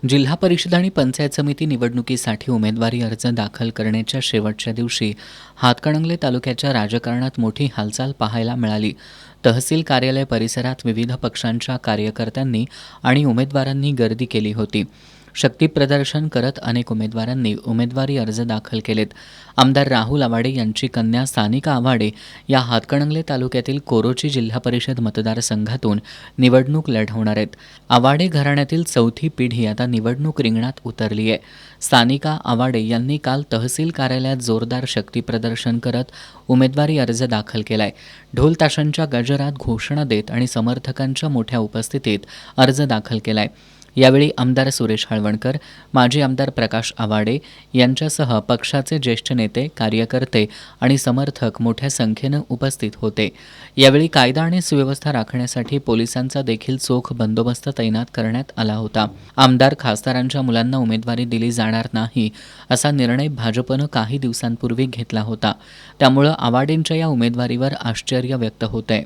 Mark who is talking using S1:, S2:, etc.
S1: जिल्हा परिषद आणि पंचायत समिती निवडणुकीसाठी उमेदवारी अर्ज दाखल करण्याच्या शेवटच्या दिवशी हातकणंगले तालुक्याच्या राजकारणात मोठी हालचाल पाहायला मिळाली. तहसील कार्यालय परिसरात विविध पक्षांच्या कार्यकर्त्यांनी आणि उमेदवारांनी गर्दी केली होती. शक्तीप्रदर्शन करत अनेक उमेदवारांनी उमेदवारी अर्ज दाखल केलेत. आमदार राहुल आवाडे यांची कन्या सानिका आवाडे या हातकणंगले तालुक्यातील कोरोची जिल्हा परिषद मतदारसंघातून निवडणूक लढवणार आहेत. आवाडे घराण्यातील चौथी पिढी आता निवडणूक रिंगणात उतरली आहे. सानिका आवाडे यांनी काल तहसील कार्यालयात जोरदार शक्तीप्रदर्शन करत उमेदवारी अर्ज दाखल केलाय. ढोल ताशांच्या गजरात घोषणा देत आणि समर्थकांच्या मोठ्या उपस्थितीत अर्ज दाखल केलाय. यावेळी आमदार सुरेश हळवणकर, माजी आमदार प्रकाश आवाडे यांच्यासह पक्षाचे ज्येष्ठ नेते, कार्यकर्ते आणि समर्थक मोठ्या संख्येनं उपस्थित होते. यावेळी कायदा आणि सुव्यवस्था राखण्यासाठी पोलिसांचा देखील चोख बंदोबस्त तैनात करण्यात आला होता. आमदार खासदारांच्या मुलांना उमेदवारी दिली जाणार नाही असा निर्णय भाजपनं काही दिवसांपूर्वी घेतला होता. त्यामुळे आवाडेंच्या या उमेदवारीवर आश्चर्य व्यक्त होतंय.